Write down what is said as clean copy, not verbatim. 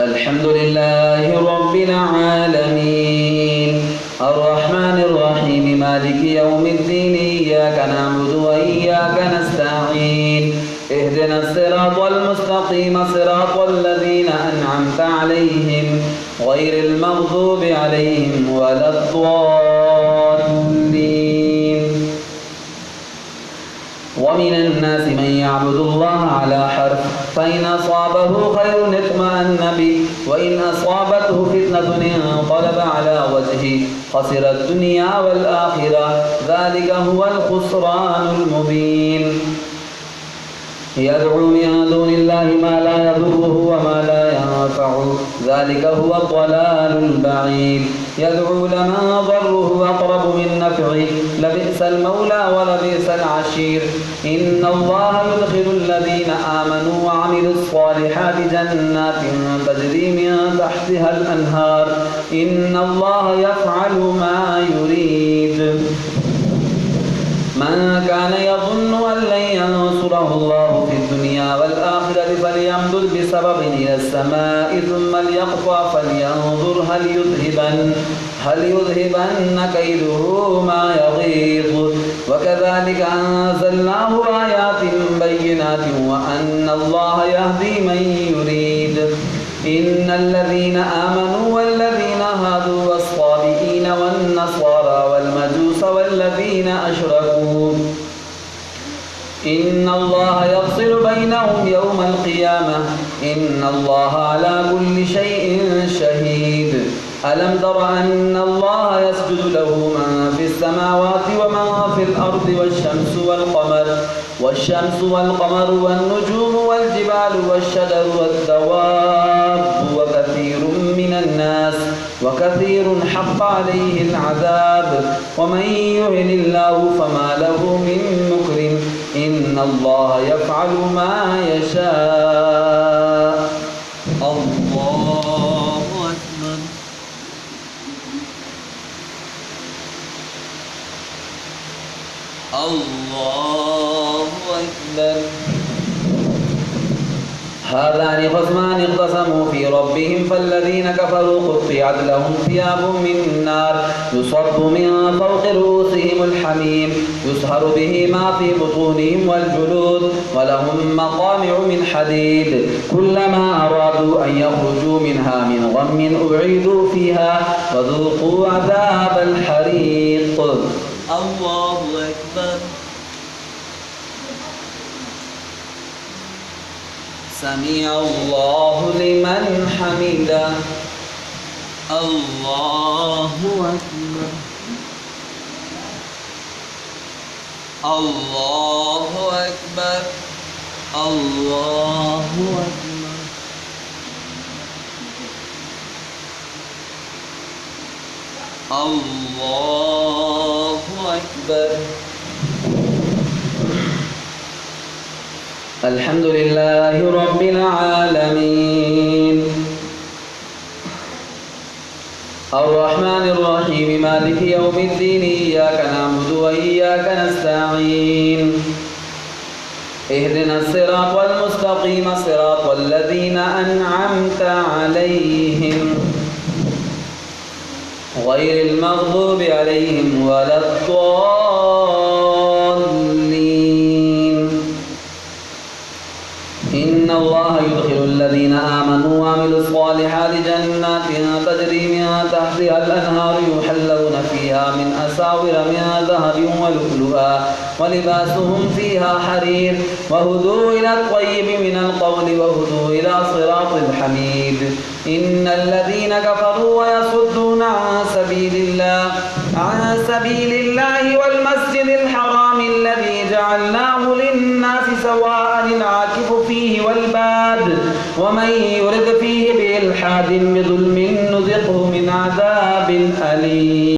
الحمد لله رب العالمين الرحمن الرحيم مالك يوم الدين إياك نعبد وإياك نستعين اهدنا الصراط المستقيم صراط الذين أنعمت عليهم غير المغضوب عليهم ولا الضالين ومن الناس من يعبد الله على حرف فإن أصابه خير اطمأن به وإن أصابته فتنة انقلب على وجهه خسر الدنيا والآخرة ذلك هو الخسران المبين يدعو من دون الله ما لا يضره وما لا ينفعه ذلك هو الضلال البعيد يدعو لمن ضره أقرب من نفعه لبئس المولى ولبئس العشير إن الله يدخل الذين آمنوا وعملوا الصالحات جنات تجري من تحتها الأنهار إن الله يفعل ما يريد من كان يظن أن لن ينصره الله في الدنيا والآخرة فليمدد بسبب إلى السماء ثم ليقطع فلينظر هل يذهبن كيده ما يغيظ وكذلك أنزلناه آيات بينات وأن الله يهدي من يريد إن الذين آمنوا والذين هادوا والصابئين والنصارى والمجوس والذين أشركوا إن الله يفصل بينهم يوم القيامة إن الله على كل شيء شهيد ألم تر أن الله يسجد له من في السماوات ومن في الأرض والشمس والقمر والنجوم والجبال والشجر والدواب وكثير حق عليه العذاب ومن يهن الله فما له من مكرم إن الله يفعل ما يشاء الله أكبر الله أكبر هذان خصمان اختصموا في ربهم فالذين كفروا قطعت لهم ثياب من نار يصب من فوق رؤوسهم الحميم يصهر به ما في بطونهم والجلود ولهم مقامع من حديد كلما أرادوا أن يخرجوا منها من غم أعيدوا فيها وذوقوا عذاب الحريق الله أكبر سمع الله لمن حمده الله أكبر الله أكبر الله أكبر الله أكبر الحمد لله رب العالمين الرحمن الرحيم مالك يوم الدين إياك نعبد وإياك نستعين اهدنا الصراط المستقيم صراط الذين أنعمت عليهم غير المغضوب عليهم ولا الضالين إن الله يدخل الذين آمنوا وعملوا الصالحات جنات تجري من تحتها الأنهار يحلون فيها من أساور من ذهب ولؤلؤا ولباسهم فيها حرير وهدوا إلى الطيب من القول وهدوا إلى صراط الحميد إن الذين كفروا ويصدون عن سبيل الله والمسجد الحرام الذي جعلناه للناس سواء العاكف فيه والباد ومن يرد فيه بإلحاد بظلم نذقه من عذاب أليم